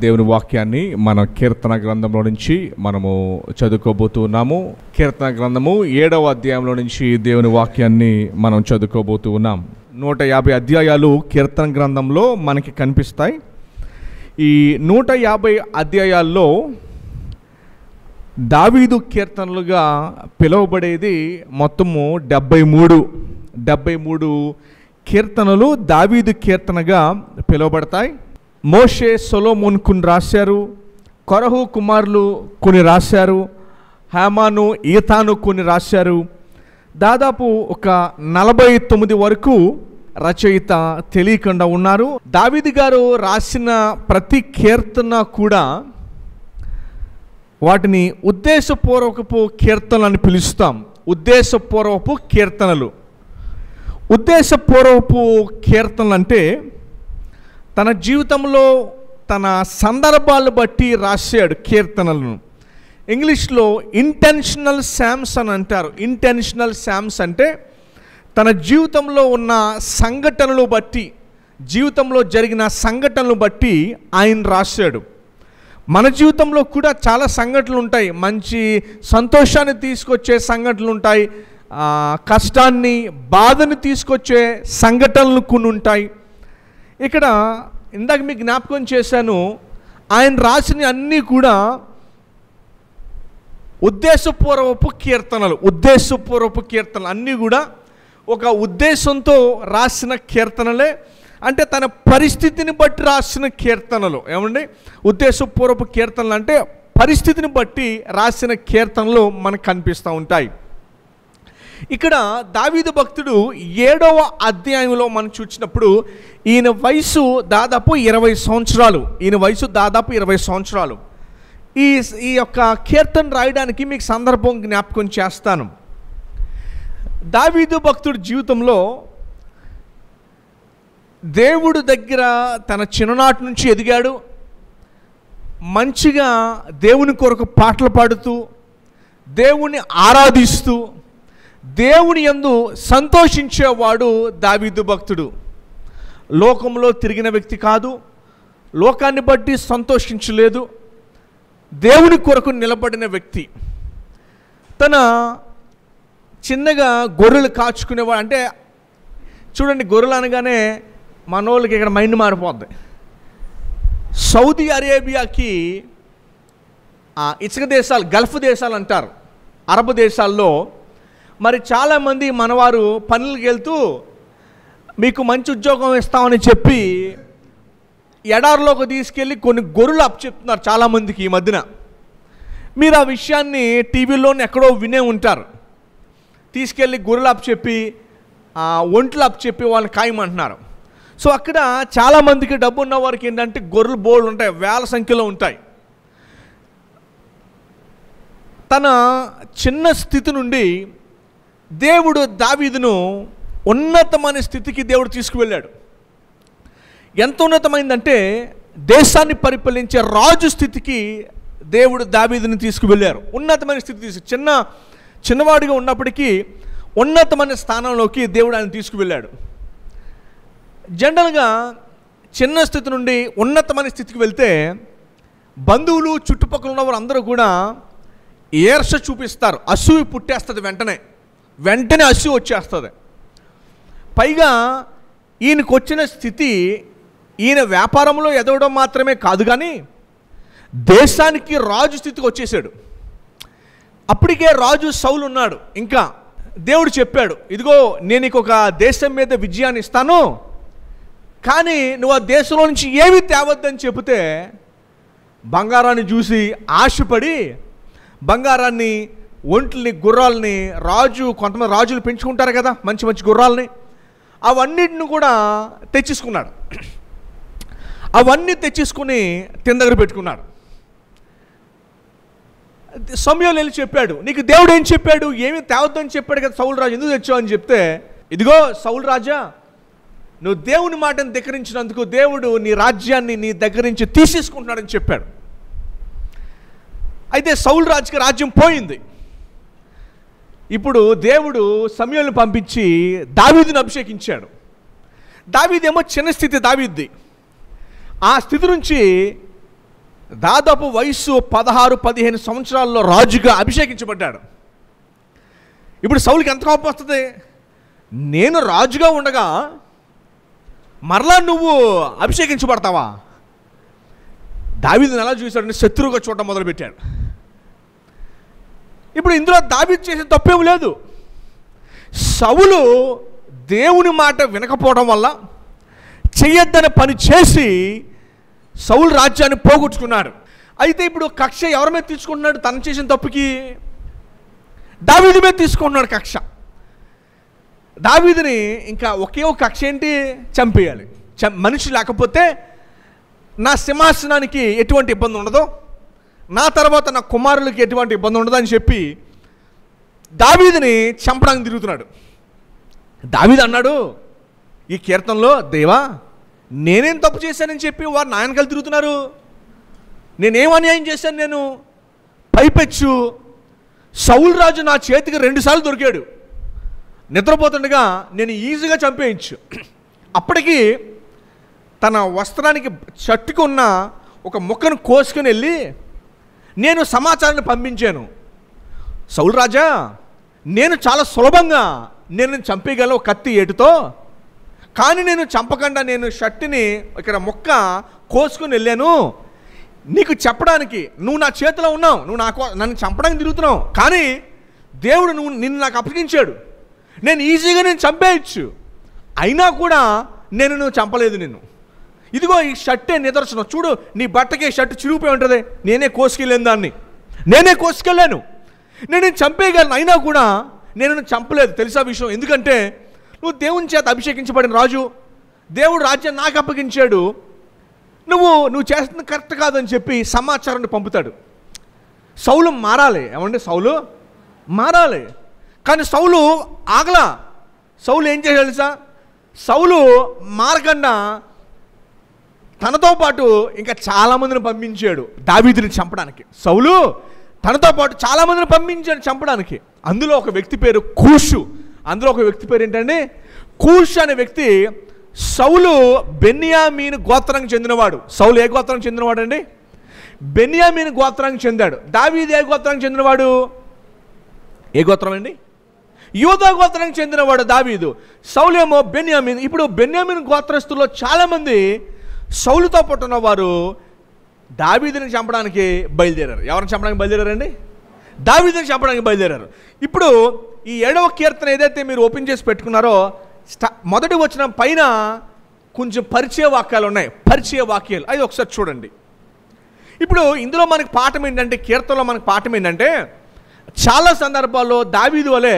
దేవుని వాక్యాన్ని మన కీర్తన గ్రంథంలో నుంచి మనము చదువుకోబోతున్నాము. కీర్తన గ్రంథము 7వ అధ్యాయంలో నుంచి దేవుని వాక్యాన్ని మనం చదువుకోబోతూ ఉన్నాం. 150 అధ్యాయాలు కీర్తన గ్రంథంలో మనకి కనిపిస్తాయి. ఈ 150 అధ్యాయాల్లో దావీదు కీర్తనలుగా పిలువబడేది మొత్తము 73 కీర్తనలు దావీదు కీర్తనగా పిలువబడతాయి. మోషే సొలొమోను కొన్ని రాశారు, కొరహు కుమారులు కొన్ని రాశారు, హేమాను ఈతాను కొన్ని రాశారు. దాదాపు ఒక 49 వరకు రచయిత తెలియకుండా ఉన్నారు. దావీదు గారు రాసిన ప్రతి కీర్తన కూడా వాటిని ఉద్దేశపూర్వకపు కీర్తనలు అని పిలుస్తాం. ఉద్దేశపూర్వపు కీర్తనలు. ఉద్దేశపూర్వపు కీర్తనలు అంటే తన జీవితంలో తన సందర్భాలను బట్టి రాశాడు కీర్తనలను. ఇంగ్లీష్లో ఇంటెన్షనల్ శామ్స్ అని అంటారు. ఇంటెన్షనల్ శామ్స్ అంటే తన జీవితంలో ఉన్న సంఘటనలు బట్టి, జీవితంలో జరిగిన సంఘటనలు బట్టి ఆయన రాశాడు. మన జీవితంలో కూడా చాలా సంఘటనలు ఉంటాయి. మంచి సంతోషాన్ని తీసుకొచ్చే సంఘటనలు ఉంటాయి, కష్టాన్ని బాధని తీసుకొచ్చే సంఘటనలు కొన్ని ఉంటాయి. ఇక్కడ ఇందాక మీకు జ్ఞాపకం చేశాను, ఆయన రాసిన అన్నీ కూడా ఉద్దేశపూర్వపు కీర్తనలు. ఉద్దేశపూర్వపు కీర్తనలు అన్నీ కూడా ఒక ఉద్దేశంతో రాసిన కీర్తనలే. అంటే తన పరిస్థితిని బట్టి రాసిన కీర్తనలు. ఏమండి, ఉద్దేశపూర్వపు కీర్తనలు అంటే పరిస్థితిని బట్టి రాసిన కీర్తనలు మనకు కనిపిస్తూ ఉంటాయి. ఇక్కడ దావీదు భక్తుడు 7వ అధ్యాయంలో మనం చూసినప్పుడు ఈయన వయసు దాదాపు 20 సంవత్సరాలు. ఈ యొక్క కీర్తన రాయడానికి మీకు సందర్భం జ్ఞాపకం చేస్తాను. దావీదు భక్తుడి జీవితంలో దేవుడి దగ్గర తన చిన్ననాటి నుంచి ఎదిగాడు. మంచిగా దేవుని కొరకు పాటలు పాడుతూ, దేవుని ఆరాధిస్తూ, దేవుని యందు సంతోషించేవాడు దావీదు భక్తుడు. లోకంలో తిరిగిన వ్యక్తి కాదు, లోకాన్ని బట్టి సంతోషించలేదు, దేవుని కొరకు నిలబడిన వ్యక్తి. తన చిన్నగా గొర్రెలు కాచుకునేవాడు. అంటే చూడండి, గొర్రెలు అనగానే మనోళ్ళకి ఇక్కడ మైండ్ మారిపోద్ది. సౌదీ అరేబియాకి ఇసుక దేశాలు, గల్ఫ్ దేశాలు అంటారు, అరబ్ దేశాల్లో మరి చాలామంది మనవారు పనులకు వెళ్తూ మీకు మంచి ఉద్యోగం ఇస్తామని చెప్పి ఎడారిలోకి తీసుకెళ్ళి కొన్ని గొర్రెలు అప్పచెప్తున్నారు చాలామందికి ఈ మధ్యన. మీరు ఆ విషయాన్ని టీవీలోనే ఎక్కడో వినే ఉంటారు. తీసుకెళ్ళి గొర్రెలు అప్పచెప్పి, ఒంట్లు అప్పచెప్పి వాళ్ళని ఖాయమంటున్నారు. సో అక్కడ చాలామందికి డబ్బు ఉన్న వారికి ఏంటంటే గొర్రెలు బోర్డు ఉంటాయి, వేల సంఖ్యలో ఉంటాయి. తన చిన్న స్థితి నుండి దేవుడు దావీదును ఉన్నతమైన స్థితికి దేవుడు తీసుకువెళ్ళాడు. ఎంత ఉన్నతమైందంటే దేశాన్ని పరిపాలించే రాజు స్థితికి దేవుడు దావీదుని తీసుకువెళ్ళారు. ఉన్నతమైన స్థితి చిన్నవాడిగా ఉన్నప్పటికీ ఉన్నతమైన స్థానంలోకి దేవుడు ఆయన తీసుకువెళ్ళాడు. జనరల్గా చిన్న స్థితి నుండి ఉన్నతమైన స్థితికి వెళ్తే బంధువులు, చుట్టుపక్కల ఉన్నవారు అందరూ కూడా ఈర్ష చూపిస్తారు. అసూయ పుట్టేస్తుంది, వెంటనే అసూయ వచ్చేస్తుంది. పైగా ఈయనకు వచ్చిన స్థితి, ఈయన వ్యాపారంలో ఎదగడం మాత్రమే కాదు కానీ దేశానికి రాజు స్థితికి వచ్చేసాడు. అప్పటికే రాజు సౌలు ఉన్నాడు. ఇంకా దేవుడు చెప్పాడు, ఇదిగో నేను నీకు ఒక దేశం మీద విజయాన్ని ఇస్తాను, కానీ నువ్వు ఆ దేశంలో నుంచి ఏమీ తేవద్దని చెబితే బంగారాన్ని చూసి ఆశపడి బంగారాన్ని, ఒంట్లని, గుర్రాలని కొంతమంది రాజులు పెంచుకుంటారు కదా మంచి మంచి గుర్రాలని, అవన్నిటిని కూడా తెచ్చేసుకున్నాడు. అవన్నీ తెచ్చేసుకుని తిన దగ్గర పెట్టుకున్నాడు. సమూయేలు వెళ్ళి చెప్పాడు, నీకు దేవుడు ఏం చెప్పాడు, ఏమీ తేవద్దని చెప్పాడు కదా సౌలు రాజు, ఎందుకు తెచ్చావు అని చెప్తే, ఇదిగో సౌలు రాజా, నువ్వు దేవుని మాటను ధిక్కరించినందుకు దేవుడు నీ రాజ్యాన్ని నీ దగ్గర నుంచి తీసేసుకుంటున్నాడని చెప్పాడు. అయితే సౌలు రాజుకి రాజ్యం పోయింది. ఇప్పుడు దేవుడు సమూయేలుని పంపించి దావీదుని అభిషేకించాడు. దావీదేమో చిన్న స్థితి దావీద్ది. ఆ స్థితి నుంచి దాదాపు వయసు 16-15 సంవత్సరాల్లో రాజుగా అభిషేకించబడ్డాడు. ఇప్పుడు సౌలుకి ఎంత కోపం వస్తుంది? నేను రాజుగా ఉండగా మరలా నువ్వు అభిషేకించబడతావా? దావీదుని ఎలా చూశాడని శత్రువుగా చూడటం మొదలుపెట్టాడు. ఇప్పుడు ఇందులో దావీదు చేసిన తప్పేం లేదు. సౌలు దేవుని మాట వినకపోవడం వల్ల చెయ్యొద్దనే పని చేసి సౌలు రాజ్యాన్ని పోగొట్టుకున్నాడు. అయితే ఇప్పుడు కక్ష ఎవరి మీద తీసుకుంటున్నాడు? తను చేసిన తప్పుకి దావీదు మీద తీసుకుంటున్నాడు కక్ష. దావీదుని ఇంకా ఒకే ఒక కక్ష ఏంటి? చంపేయాలి. మనిషి లేకపోతే నా సింహాసనానికి ఎటువంటి ఇబ్బంది ఉండదు, నా తర్వాత నా కుమారులకి ఎటువంటి ఇబ్బంది ఉండదు అని చెప్పి దావీదుని చంపడానికి తిరుగుతున్నాడు. దావీదు అన్నాడు ఈ కీర్తనలో, దేవా నేనేం తప్పు చేశానని చెప్పి వారు నా వెనకాల తిరుగుతున్నారు, నేనేం అన్యాయం చేశాను? నేను పైపెచ్చు సౌలు రాజు నా చేతికి 2 సార్లు దొరికాడు, నిద్రపోతుండగా నేను ఈజీగా చంపేయచ్చు. అప్పటికి తన వస్త్రానికి షర్టుకు ఉన్న ఒక ముక్కను కోసుకుని వెళ్ళి నేను సమాచారాన్ని పంపించాను, సౌలు రాజా నేను చాలా సులభంగా నేను చంపేయగలను కత్తి ఏటుతో, కానీ నేను చంపకుండా నేను షర్టుని ఇక్కడ ముక్క కోసుకుని వెళ్ళాను నీకు చెప్పడానికి. నువ్వు నా చేతిలో ఉన్నావు, నువ్వు నన్ను చంపడానికి తిరుగుతున్నావు, కానీ దేవుడు నిన్ను నాకు అప్పగించాడు, నేను ఈజీగా నేను చంపేయచ్చు, అయినా కూడా నువ్వు చంపలేదు. ఇదిగో ఈ షర్టే నిదర్శనం, చూడు నీ బట్టకే షర్టు చిరిగిపోయి ఉంటుంది, నేనే కోసుకెళ్ళాను దాన్ని, నేనే కోసుకెళ్ళాను, నేను చంపేయగలను, అయినా కూడా నేను చంపలేదు. తెలుసా విషయం? ఎందుకంటే నువ్వు దేవుని చేత అభిషేకించబడిన రాజు, దేవుడు రాజ్యాన్ని నాకు అప్పగించాడు, నువ్వు చేస్తుంది కరెక్ట్ కాదని చెప్పి సమాచారాన్ని పంపుతాడు. సౌలు మారాలి. ఏమంటే సౌలు మారాలి, కానీ సౌలు ఆగలా. సౌలు ఏం చేయాలి తెలుసా? సౌలు మారకుండా తనతో పాటు ఇంకా చాలామందిని పంపించాడు దావీదుని చంపడానికి. సౌలు తనతో పాటు చాలామందిని పంపించాడు చంపడానికి. అందులో ఒక వ్యక్తి పేరు కూషు. అందులో ఒక వ్యక్తి పేరు ఏంటంటే కూషు అనే వ్యక్తి సౌలు బెన్యామీను గోత్రానికి చెందినవాడు. సౌలు ఏ గోత్రానికి చెందినవాడు అండి? బెన్యామీను గోత్రానికి చెందాడు. దావీదు ఏ గోత్రానికి చెందినవాడు? ఏ గోత్రం అండి? యూదా గోత్రానికి చెందినవాడు దావీదు. సౌలు ఏమో బెన్యామీను. ఇప్పుడు బెన్యామీను గోత్రస్తుల్లో చాలామంది సౌలుతో పుట్టిన వారు దావీదుని చంపడానికి బయలుదేరారు. ఎవరిని చంపడానికి బయలుదేరారండి? దావీదుని చంపడానికి బయలుదేరారు. ఇప్పుడు ఈ 7వ కీర్తన ఏదైతే మీరు ఓపెన్ చేసి పెట్టుకున్నారో మొదటి వచనం పైన కొంచెం పరిచయ వాక్యాలు ఉన్నాయి. పరిచయ వాక్యాలు అది ఒకసారి చూడండి. ఇప్పుడు ఇందులో మనకి పాఠం ఏంటంటే, కీర్తనలో మనకి పాఠం ఏంటంటే, చాలా సందర్భాల్లో దావీదు వలె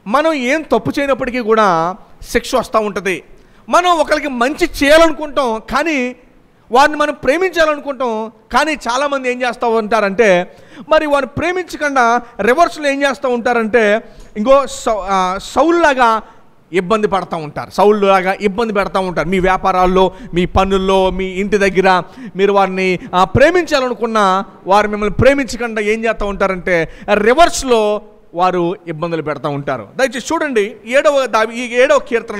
మనం ఏం తప్పు చేయనప్పటికీ కూడా శిక్ష వస్తూ ఉంటుంది. మనం ఒకరికి మంచి చేయాలనుకుంటాం, కానీ వారిని మనం ప్రేమించాలనుకుంటాం, కానీ చాలామంది ఏం చేస్తూ ఉంటారంటే మరి వారిని ప్రేమించకుండా రివర్స్లో ఏం చేస్తూ ఉంటారంటే ఇంకో సౌలులాగా ఇబ్బంది పడుతూ ఉంటారు. సౌలులాగా ఇబ్బంది పెడతా ఉంటారు. మీ వ్యాపారాల్లో, మీ పనుల్లో, మీ ఇంటి దగ్గర మీరు వారిని ప్రేమించాలనుకున్నా వారు మిమ్మల్ని ప్రేమించకుండా ఏం చేస్తూ ఉంటారంటే రివర్స్లో వారు ఇబ్బందులు పెడతా ఉంటారు. దయచేసి చూడండి ఈ 7వ కీర్తన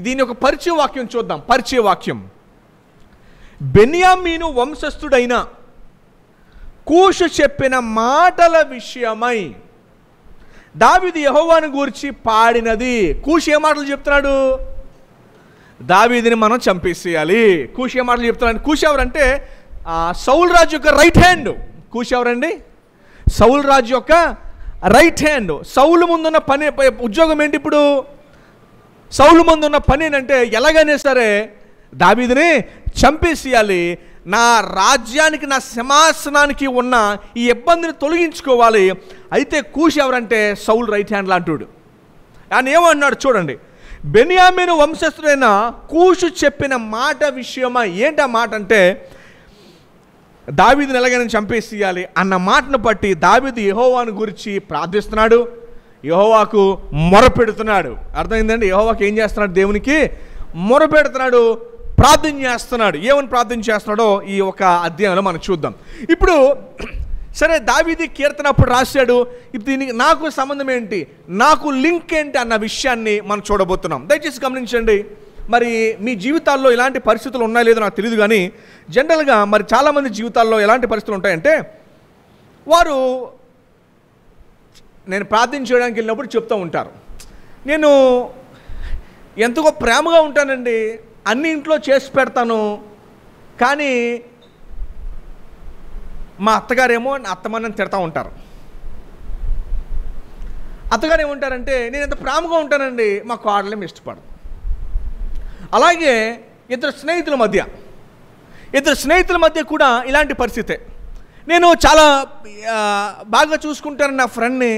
దీని యొక్క పరిచయ వాక్యం చూద్దాం. పరిచయ వాక్యం, బెన్యామీను వంశస్థుడైన కూషు చెప్పిన మాటల విషయమై దావీదు యెహోవాను గూర్చి పాడినది. కూషు ఏ మాటలు చెప్తున్నాడు? దావీదుని మనం చంపేసేయాలి. కూషు ఏ మాటలు చెప్తున్నాడు? కూషు ఎవరంటే సౌలు రాజు యొక్క రైట్ హ్యాండ్. కూషు ఎవరండి? సౌలు రాజు యొక్క రైట్ హ్యాండ్. సౌలు ముందున్న పని ఉద్యోగం ఏంటి? ఇప్పుడు సౌలు ముందున్న పని ఏంటంటే ఎలాగైనా సరే దావీదుని చంపేసేయాలి, నా రాజ్యానికి, నా సింహాసనానికి ఉన్న ఈ ఇబ్బందిని తొలగించుకోవాలి. అయితే కూషు ఎవరంటే సౌలు రైట్ హ్యాండ్ లాంటివాడు. ఆయన ఏమన్నాడు చూడండి, బెన్యామీను వంశస్థుడైన కూషు చెప్పిన మాట విషయమా. ఏంటి ఆ మాట అంటే దావీదుని ఎలాగైనా చంపేసేయాలి అన్న మాటను బట్టి దావీదు యెహోవాను గురించి ప్రార్థిస్తున్నాడు, యెహోవాకు మొరపెడుతున్నాడు. అర్థమైందండి? యెహోవాకు ఏం చేస్తున్నాడు? దేవునికి మొరపెడుతున్నాడు, ప్రార్థన చేస్తున్నాడు. ఏమని ప్రార్థన చేస్తున్నాడో ఈ ఒక అధ్యాయంలో మనం చూద్దాం. ఇప్పుడు సరే దావీదు కీర్తన అప్పుడు రాశాడు, దీనికి నాకు సంబంధం ఏంటి, నాకు లింక్ ఏంటి అన్న విషయాన్ని మనం చూడబోతున్నాం. దయచేసి గమనించండి. మరి మీ జీవితాల్లో ఇలాంటి పరిస్థితులు ఉన్నాయో లేదో నాకు తెలియదు, కానీ జనరల్గా మరి చాలామంది జీవితాల్లో ఎలాంటి పరిస్థితులు ఉంటాయంటే, వారు నేను ప్రార్థన చేయడానికి వెళ్ళినప్పుడు చెప్తూ ఉంటారు, నేను ఎంతగో ప్రేమగా ఉంటానండి, అన్ని ఇంట్లో చేసి పెడతాను, కానీ మా అత్తగారేమో నా అత్తమ్మని తిడతా ఉంటారు. అత్తగారు ఏమంటారంటే, నేను ఎంత ప్రేమగా ఉంటానండి, మా కోడలేమో ఇష్టపడదు. అలాగే ఇద్దరు స్నేహితుల మధ్య కూడా ఇలాంటి పరిస్థితే. నేను చాలా బాగా చూసుకుంటాను నా ఫ్రెండ్ని,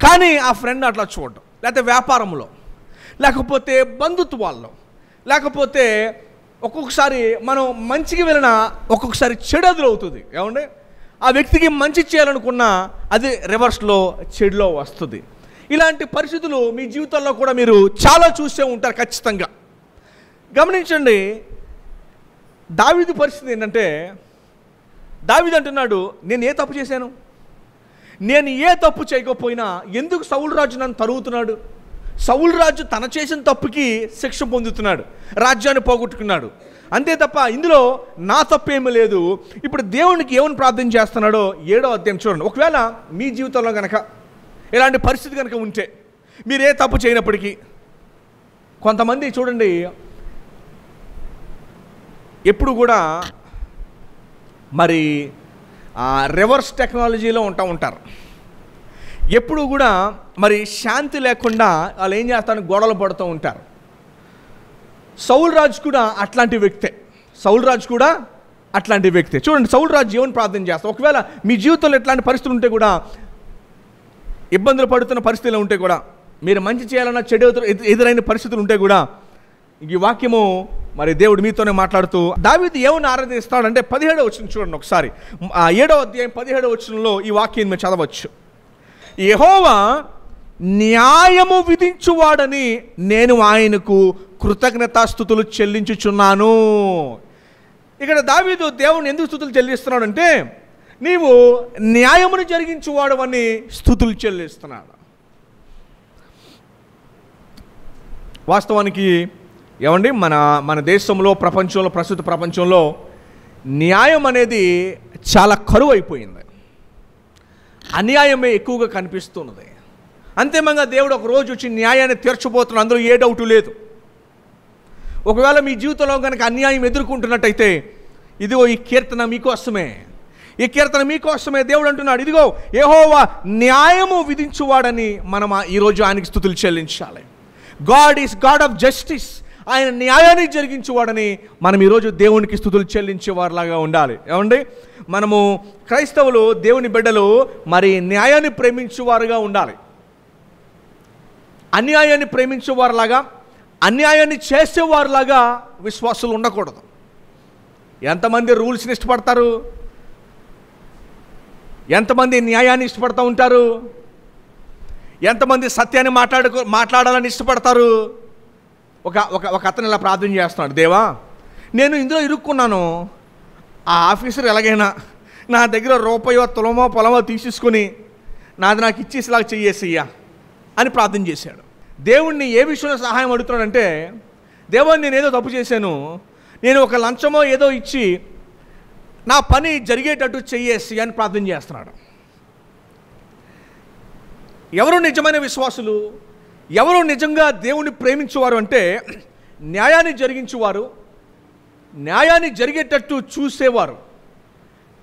కానీ ఆ ఫ్రెండ్ అట్లా చూడడం, లేకపోతే వ్యాపారంలో, లేకపోతే బంధుత్వాల్లో, లేకపోతే ఒక్కొక్కసారి మనం మంచికి వెళ్ళినా ఒక్కొక్కసారి చెడు ఎదురవుతుంది. ఏమండి, ఆ వ్యక్తికి మంచి చేయాలనుకున్నా అది రివర్స్లో చెడులో వస్తుంది. ఇలాంటి పరిస్థితులు మీ జీవితంలో కూడా మీరు చాలా చూసే ఉంటారు ఖచ్చితంగా. గమనించండి, దావీదు పరిస్థితి ఏంటంటే, దావీదు అంటున్నాడు, నేను ఏ తప్పు చేశాను, నేను ఏ తప్పు చేయకపోయినా ఎందుకు సౌలు రాజు నన్ను తరుగుతున్నాడు, సౌలు రాజు తన చేసిన తప్పుకి శిక్ష పొందుతున్నాడు, రాజ్యాన్ని పోగొట్టుకున్నాడు, అంతే తప్ప ఇందులో నా తప్పేమీ లేదు. ఇప్పుడు దేవునికి ఏమని ప్రార్థన చేస్తున్నాడో 7వ అధ్యాయం చూడండి. ఒకవేళ మీ జీవితంలో కనుక ఇలాంటి పరిస్థితి కనుక ఉంటే, మీరే తప్పు చేయనప్పటికీ, కొంతమంది చూడండి ఎప్పుడు కూడా మరి రివర్స్ టెక్నాలజీలో ఉంటారు. ఎప్పుడు కూడా మరి శాంతి లేకుండా వాళ్ళు ఏం చేస్తారని గొడవలు పడుతూ ఉంటారు. సౌలు రాజు కూడా అట్లాంటి వ్యక్తే. చూడండి, సౌలు రాజు ఏమని ప్రార్థన చేస్తారు. ఒకవేళ మీ జీవితంలో ఇట్లాంటి పరిస్థితులు ఉంటే కూడా, ఇబ్బందులు పడుతున్న పరిస్థితులు ఉంటే కూడా, మీరు మంచి చేయాలన్న చెడు ఎదురైన పరిస్థితులు ఉంటే కూడా, ఈ వాక్యము మరి దేవుడు మీతోనే మాట్లాడుతూ దావీదు ఏమని ఆరాధిస్తాడంటే 17వ వచనం చూడండి ఒకసారి. 7వ అధ్యాయం 17వ వచనంలో ఈ వాక్యం మీరు చదవచ్చు. యెహోవా న్యాయము విధించువాడని నేను ఆయనకు కృతజ్ఞతాస్తుతులు చెల్లించుచున్నాను. ఇక్కడ దావీదు దేవుని ఎందుకు స్తుతులు చెల్లిస్తున్నాడంటే, నీవు న్యాయమును జరిగించువాడు అని స్తుతులు చెల్లిస్తున్నాడు. వాస్తవానికి ఏమండి, మన దేశంలో, ప్రపంచంలో, ప్రస్తుత ప్రపంచంలో న్యాయం అనేది చాలా కరువు అయిపోయింది. అన్యాయమే ఎక్కువగా కనిపిస్తున్నది. అంతిమంగా దేవుడు ఒక రోజు వచ్చి న్యాయాన్ని తీర్చబోతున్నాడు, అందులో ఏ డౌటు లేదు. ఒకవేళ మీ జీవితంలో కనుక అన్యాయం ఎదుర్కొంటున్నట్టయితే, ఇదిగో ఈ కీర్తన మీకోసమే. దేవుడు అంటున్నాడు, ఇదిగో యెహోవా న్యాయము విధించువాడని మనం ఈరోజు ఆయనకి స్తుతులు చెల్లించాలి. God is God of justice. ఆయన న్యాయాన్ని జరిగించేవాడని మనం ఈరోజు దేవునికి స్తుతులు చెల్లించేవారిలాగా ఉండాలి. ఏమండి, మనము క్రైస్తవులు, దేవుని బిడ్డలు మరి న్యాయాన్ని ప్రేమించేవారుగా ఉండాలి. అన్యాయాన్ని ప్రేమించేవారిలాగా, అన్యాయాన్ని చేసేవారిలాగా విశ్వాసులు ఉండకూడదు. ఎంతమంది రూల్స్ని ఇష్టపడతారు, ఎంతమంది న్యాయాన్ని ఇష్టపడుతూ ఉంటారు, ఎంతమంది సత్యాన్ని మాట్లాడాలని ఇష్టపడతారు. ఒక అతను ఇలా ప్రార్థన చేస్తున్నాడు, దేవా నేను ఇందులో ఇరుక్కున్నాను, ఆ ఆఫీసర్ ఎలాగైనా నా దగ్గర రూపాయో తులమో పొలమో తీసేసుకొని నాకు ఇచ్చేసేలాగా చెయ్యేసయ్యా అని ప్రార్థన చేశాడు. దేవుణ్ణి ఏ విషయంలో సహాయం అడుగుతున్నాడంటే, దేవా నేను ఏదో తప్పు చేశాను, నేను ఒక లంచమో ఏదో ఇచ్చి నా పని జరిగేటట్టు చెయ్యేసి అని ప్రార్థన చేస్తున్నాడు. ఎవరు నిజమైన విశ్వాసులు, ఎవరు నిజంగా దేవుని ప్రేమించేవారు అంటే, న్యాయాన్ని జరిగించేవారు, న్యాయాన్ని జరిగేటట్టు చూసేవారు,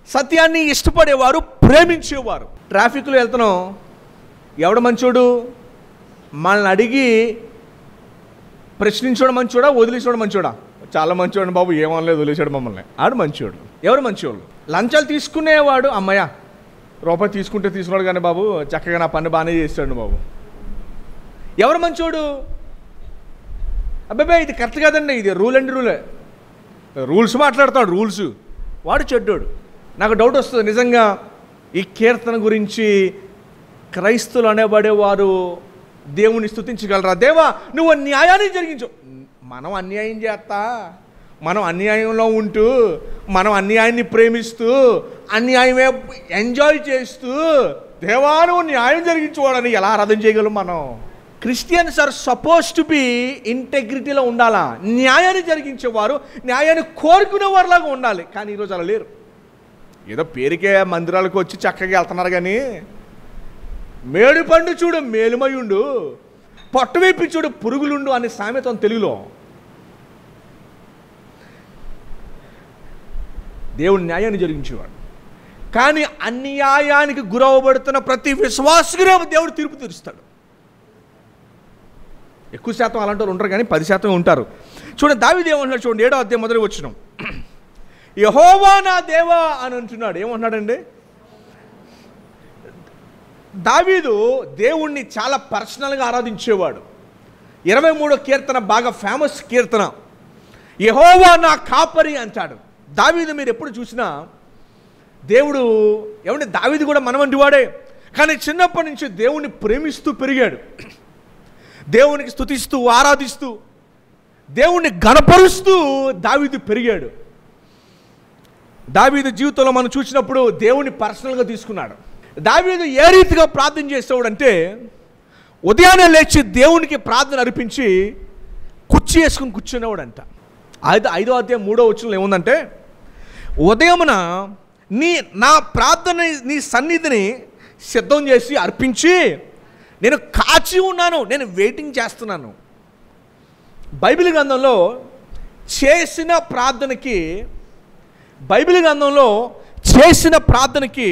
సత్యాన్ని ఇష్టపడేవారు, ప్రేమించేవారు. ట్రాఫిక్లో వెళ్తున్నాం, ఎవడు మంచోడు, మనల్ని అడిగి ప్రశ్నించడం మంచోడా, వదిలేసడం మంచోడా? చాలా మంచోడు బాబు, ఏమనలేదు, వదిలేసాడు మమ్మల్ని, ఆడు మంచోడు. ఎవరు మంచోళ్ళు? లంచాలు తీసుకునేవాడు, అమ్మయ్య రూపాయి తీసుకున్నాడు కానీ బాబు చక్కగా నా పని బాగానే చేస్తాడు బాబు. ఎవరు మంచోడు? అబ్బాయి ఇది కరెక్ట్ కాదండి, ఇది రూలే, రూల్స్ మాట్లాడతాడు, రూల్స్, వాడు చెడ్డోడు. నాకు డౌట్ వస్తుంది, నిజంగా ఈ కీర్తన గురించి క్రైస్తవులు అనేబడేవారు దేవుని స్తుతించగలరా? దేవా నువ్వు న్యాయాన్ని జరిగించు. మనం అన్యాయం చేస్తా, మనం అన్యాయంలో ఉంటూ, మనం అన్యాయాన్ని ప్రేమిస్తూ, అన్యాయమే ఎంజాయ్ చేస్తూ, దేవా నువ్వు న్యాయం జరిగించుకోవాలని ఎలా ఆరాధన చేయగలం? మనం Christians are suppose to be ఇంటెగ్రిటీలో ఉండాలా, న్యాయాన్ని జరిగించేవారు, న్యాయాన్ని కోరుకునేవారులాగా ఉండాలి. కానీ ఈరోజు అలా లేరు. ఏదో పేరుకే మందిరాలకు వచ్చి చక్కగా వెళ్తున్నారు కానీ మేడు పండు చూడు మేలుమయుండు, పొట్ట వేపి చూడు పురుగులుండు అనే సామెత ఉంది తెలుగులో. దేవుడు న్యాయాన్ని జరిగించేవాడు. కానీ అన్యాయానికి గురవబడుతున్న ప్రతి విశ్వాసుగా దేవుడు తీర్పు తీరుస్తాడు. ఎక్కువ శాతం అలాంటి వాళ్ళు ఉంటారు కానీ 10% ఉంటారు. చూడండి దావీదు ఏమంటున్నాడు చూడండి, 7వ అధ్యాయం మొదటి వచనం. యెహోవా నా దేవా అని అంటున్నాడు. ఏమంటున్నాడండి? దావీదు దేవుణ్ణి చాలా పర్సనల్గా ఆరాధించేవాడు. 23వ కీర్తన బాగా ఫేమస్ కీర్తన. యెహోవా నా కాపరి అంటాడు దావీదు. మీరు ఎప్పుడు చూసినా దేవుడు ఏమంటే దావీదు కూడా మనవంటి వాడే, కానీ చిన్నప్పటి నుంచి దేవుణ్ణి ప్రేమిస్తూ పెరిగాడు. దేవునికి స్తుతిస్తూ ఆరాధిస్తూ దేవుణ్ణి గణపరుస్తూ దావీదు పెరిగాడు. దావీదు జీవితంలో మనం చూసినప్పుడు దేవుణ్ణి పర్సనల్గా తీసుకున్నాడు. దావీదు ఏ రీతిగా ప్రార్థన చేసేవాడంటే ఉదయాన్నే లేచి దేవునికి ప్రార్థన అర్పించి కుర్చీ వేసుకుని కూర్చునేవాడంట. 5వ అధ్యాయం 3వ వచనంలో ఏముందంటే, ఉదయమున నా ప్రార్థన నీ సన్నిధిని సిద్ధం చేసి అర్పించి నేను కాచి ఉన్నాను, నేను వెయిటింగ్ చేస్తున్నాను. బైబిల్ గ్రంథంలో చేసిన ప్రార్థనకి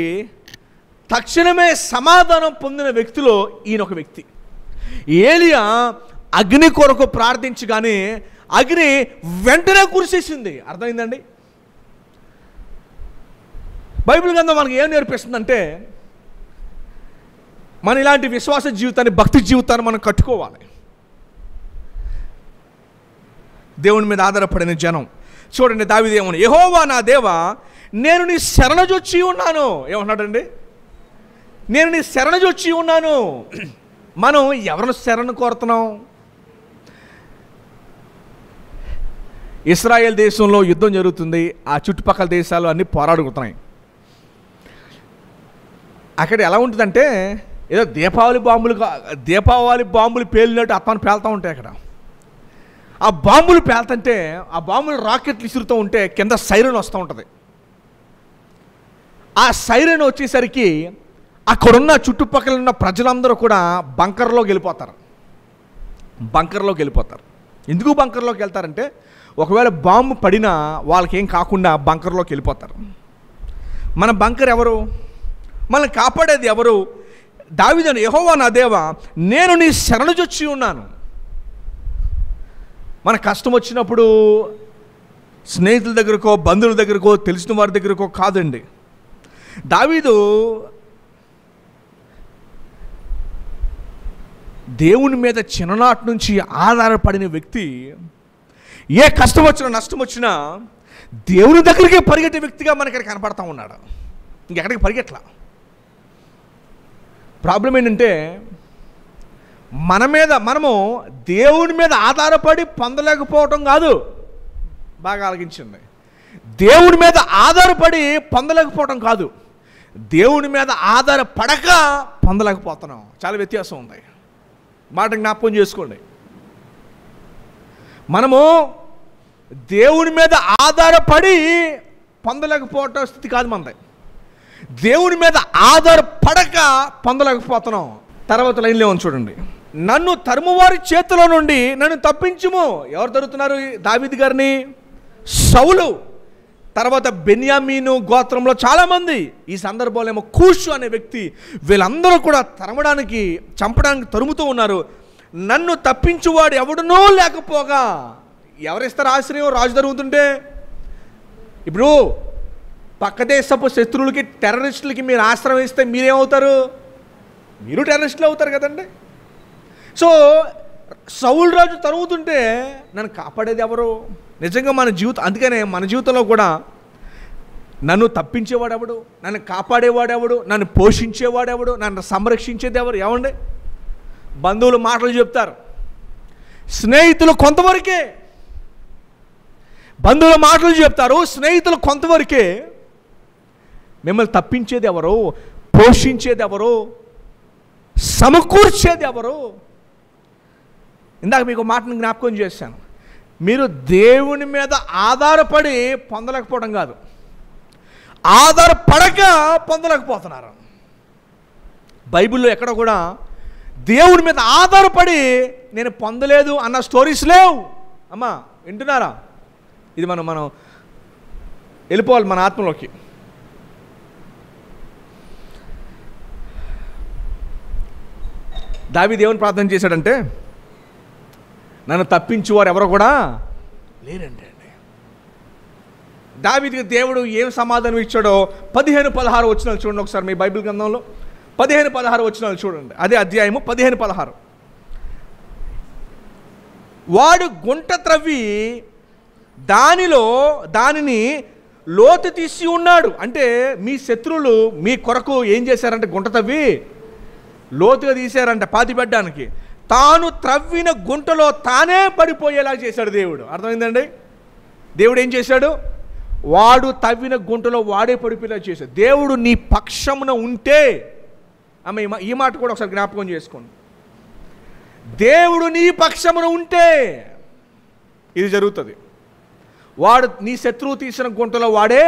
తక్షణమే సమాధానం పొందిన వ్యక్తిలో ఈయన ఒక వ్యక్తి. ఏలియా అగ్ని కొరకు ప్రార్థించగానే అగ్ని వెంటనే కురిసేసింది. అర్థమైందండి? బైబిల్ గ్రంథం మనకి ఏం నేర్పిస్తుందంటే, మన ఇలాంటి విశ్వాస జీవితాన్ని, భక్తి జీవితాన్ని మనం కట్టుకోవాలి. దేవుని మీద ఆధారపడిన జనం. చూడండి దావీదు ఏమన్నా, యెహోవా నా దేవా నేను నీ శరణజొచ్చి ఉన్నాను. ఏమన్నాడండి? నేను నీ శరణజొచ్చి ఉన్నాను. మనం ఎవరిని శరణు కోరుతున్నాం? ఇశ్రాయేల్ దేశంలో యుద్ధం జరుగుతుంది, ఆ చుట్టుపక్కల దేశాలు అన్నీ పోరాడుతున్నాయి. అక్కడ ఎలా ఉంటుందంటే ఏదో దీపావళి బాంబులు పేలినట్టు అత్తను పేలుతూ ఉంటాయి. అక్కడ ఆ బాంబులు పేలుతుంటే, ఆ బాంబులు రాకెట్లు విసురుతూ ఉంటే కింద సైరన్ వస్తూ ఉంటుంది. ఆ సైరన్ వచ్చేసరికి అక్కడున్న చుట్టుపక్కల ఉన్న ప్రజలందరూ కూడా బంకర్లోకి వెళ్ళిపోతారు. ఎందుకు బంకర్లోకి వెళ్తారంటే, ఒకవేళ బాంబు పడినా వాళ్ళకేం కాకుండా బంకర్లోకి వెళ్ళిపోతారు. మన బంకర్ ఎవరు? మనల్ని కాపాడేది ఎవరు? దావీదు, యెహోవా నా దేవా నేను నీ శరణుజొచ్చి ఉన్నాను. మన కష్టం వచ్చినప్పుడు స్నేహితుల దగ్గరకో, బంధువుల దగ్గరకో, తెలిసిన వారి దగ్గరకో కాదండి. దావీదు దేవుని మీద చిన్ననాటి నుంచి ఆధారపడిన వ్యక్తి. ఏ కష్టం వచ్చినా, నష్టం వచ్చినా దేవుని దగ్గరికే పరిగెట్టే వ్యక్తిగా మనకి ఇక్కడ కనపడతా ఉన్నాడు. ఇంకెక్కడికి పరిగెట్లా. ప్రాబ్లం ఏంటంటే, మనము దేవుని మీద ఆధారపడి పొందలేకపోవటం కాదు. బాగా ఆలోచించండి. దేవుని మీద ఆధారపడి పొందలేకపోవటం కాదు, దేవుని మీద ఆధారపడక పొందలేకపోతున్నాం. చాలా వ్యత్యాసం ఉంది. మాట జ్ఞాపకం చేసుకోండి. మనము దేవుని మీద ఆధారపడి పొందలేకపోవటం స్థితి కాదు మనది. దేవుని మీద ఆధారపడక పొందలేకపోతున్నాం. తర్వాత లైన్లో ఉంది చూడండి. నన్ను తరుమువారి చేతిలో నుండి నన్ను తప్పించుము. ఎవరు తరుముతున్నారు దావీదు గారిని? సౌలు. తర్వాత బెన్యామీను గోత్రంలో చాలామంది. ఈ సందర్భంలో ఏమో కూషు అనే వ్యక్తి. వీళ్ళందరూ కూడా చంపడానికి తరుముతూ ఉన్నారు. నన్ను తప్పించువాడు ఎవడునో లేకపోగా. ఎవరిస్తారు ఆశ్రయం? రాజు జరుగుతుంటే. ఇప్పుడు పక్క దేశపు శత్రువులకి, టెర్రరిస్టులకి మీరు ఆశ్రయం ఇస్తే మీరేమవుతారు? మీరు టెర్రరిస్టులు అవుతారు కదండి. సో సౌలు రాజు తరుగుతుంటే నన్ను కాపాడేది ఎవరు? నిజంగా మన జీవితం. అందుకనే మన జీవితంలో కూడా నన్ను తప్పించేవాడెవడు, నన్ను కాపాడేవాడెవడు, నన్ను పోషించేవాడెవడు, నన్ను సంరక్షించేది ఎవరు? ఏమండి? బంధువులు మాటలు చెప్తారు, స్నేహితులు కొంతవరకే. బంధువుల మాటలు చెప్తారు, స్నేహితులు కొంతవరకే. మిమ్మల్ని తప్పించేది ఎవరు? పోషించేది ఎవరు? సమకూర్చేది ఎవరు? ఇందాక మీకు మాటను జ్ఞాపకం చేశాను. మీరు దేవుని మీద ఆధారపడి పొందలేకపోవడం కాదు, ఆధారపడక పొందలేకపోతున్నారు. బైబిల్లో ఎక్కడ కూడా దేవుని మీద ఆధారపడి నేను పొందలేదు అన్న స్టోరీస్ లేవు. అమ్మా వింటున్నారా? ఇది మనం వెళ్ళిపోవాలి మన ఆత్మలోకి. దావీదు దేవుని ప్రార్థన చేశాడంటే, నన్ను తప్పించువారు ఎవరో కూడా లేరండి. దావీదుకి దేవుడు ఏం సమాధానం ఇచ్చాడో 15-16 వచనాలు చూడండి ఒకసారి మీ బైబిల్ గ్రంథంలో. 15-16 వచనాలు చూడండి, అదే అధ్యాయము 15-16. వాడు గుంట త్రవ్వి దానిని లోతు తీసి ఉన్నాడు. అంటే మీ శత్రువులు మీ కొరకు ఏం చేశారంటే గుంట తవ్వి లోతుగా తీశారంట పాతి పెట్టడానికి. తాను త్రవ్విన గుంటలో తానే పడిపోయేలా చేశాడు దేవుడు. అర్థమైందండి? దేవుడు ఏం చేశాడు? వాడు తవ్విన గుంటలో వాడే పడిపోయేలా చేశాడు. దేవుడు నీ పక్షమున ఉంటే, ఆమె ఈ మాట కూడా ఒకసారి జ్ఞాపకం చేసుకోండి. దేవుడు నీ పక్షమున ఉంటే ఇది జరుగుతుంది. వాడు నీ శత్రువు తీసిన గుంటలో వాడే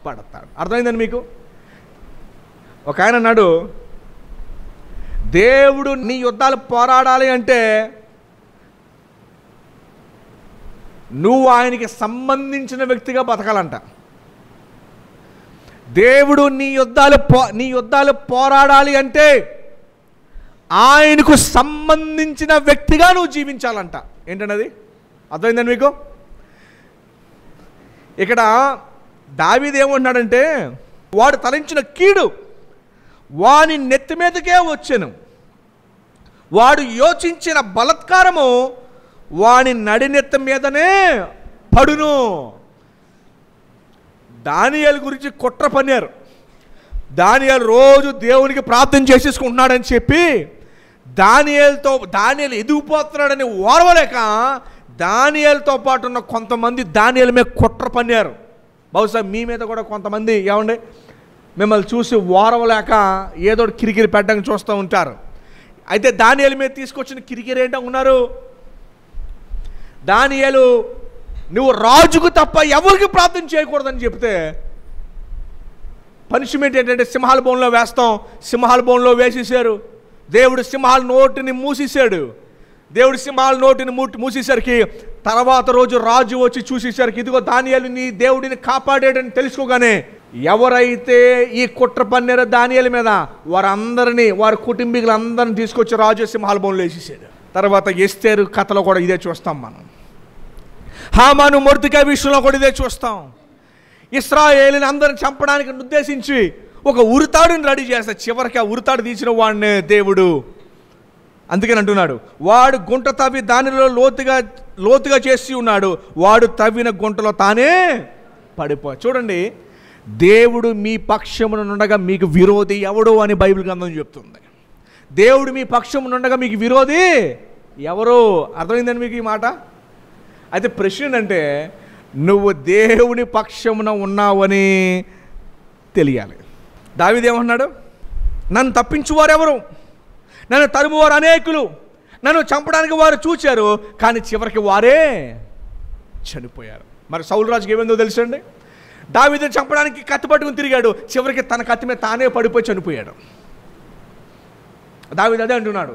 పడతాడు. అర్థమైందండి మీకు? ఒక ఆయన అన్నాడు, దేవుడు నీ యుద్ధాలు పోరాడాలి అంటే నువ్వు ఆయనకి సంబంధించిన వ్యక్తిగా బతకాలంట. దేవుడు నీ యుద్ధాలు పోరాడాలి అంటే ఆయనకు సంబంధించిన వ్యక్తిగా నువ్వు జీవించాలంట. ఏంటన్నది అర్థమైందండి మీకు? ఇక్కడ దావీదు ఏమంటున్నాడంటే, వాడు తలంచిన కీడు వాని నెత్తి మీదకే వచ్చెను, వాడు యోచించిన బలత్కారము వాని నడినెత్తి మీదనే పడును. దానియేలు గురించి కుట్ర పన్నారు. దానియేలు రోజు దేవునికి ప్రార్థన చేసేసుకుంటున్నాడని చెప్పి దానియేలు ఎదిగిపోతున్నాడని ఓర్వలేక దానియేలుతో పాటు ఉన్న కొంతమంది దానియేలు మీద కుట్ర పన్నారు. బహుశా మీ మీద కూడా కొంతమంది ఏమండి మిమ్మల్ని చూసి ఓర్వలేక ఏదో కిరికిరి పెట్టడానికి చూస్తూ ఉంటారు. అయితే దానియేలు మీద తీసుకొచ్చిన కిరికిరి ఏంటో ఉన్నారు. దానియేలు నువ్వు రాజుకు తప్ప ఎవరికి ప్రార్థన చేయకూడదని చెప్తే పనిష్మెంట్ ఏంటంటే సింహాల బోన్లో వేస్తాం. సింహాల బోన్లో వేసేసారు. దేవుడు సింహాల నోటిని మూసేశాడు. దేవుడు సింహాల నోటిని మూసేసరికి తర్వాత రోజు రాజు వచ్చి చూసేసరికి ఇదిగో దానియేలు నీ దేవుడిని కాపాడాడని తెలుసుకోగానే ఎవరైతే ఈ కుట్ర పన్నారో దానియేలు మీద వారి కుటుంబీకులందరినీ తీసుకొచ్చి రాజు సింహాల బోన్లో వేసేసాడు. తర్వాత ఎస్తేరు కథలో కూడా ఇదే చూస్తాం మనం. హామాను మొర్దెకై విషయంలో కూడా ఇదే చూస్తాం. ఇశ్రాయేలుని అందరిని చంపడానికి ఉద్దేశించి ఒక ఉరితాడుని రెడీ చేస్తే చివరికి ఆ ఉరితాడు తీసిన వాడినే దేవుడు అందుకని అంటున్నాడు, వాడు గుంట తవ్వి దానిలో లోతుగా చేసి ఉన్నాడు, వాడు తవ్విన గుంటలో తానే పడిపోయి. చూడండి, దేవుడు మీ పక్షమునుండగా మీకు విరోధి ఎవడు అని బైబిల్ గ్రంథం చెప్తుంది. దేవుడు మీ పక్షమునుండగా మీకు విరోధి ఎవరు? అర్థమైందని మీకు ఈ మాట? అయితే ప్రశ్న ఏంటంటే నువ్వు దేవుని పక్షమున ఉన్నావని తెలియాలి. దావీదు ఏమన్నాడు? నన్ను తప్పించువారు ఎవరు? నన్ను తరుమువారు అనేకులు, నన్ను చంపడానికి వారు చూచారు, కానీ చివరికి వారే చనిపోయారు. మరి సౌలు రాజుకి ఏమైందో తెలుసండి? దావీదుని చంపడానికి కత్తి పట్టుకుని తిరిగాడు, చివరికి తన కత్తి మీద తానే పడిపోయి చనిపోయాడు. దావీదు అదే అంటున్నాడు,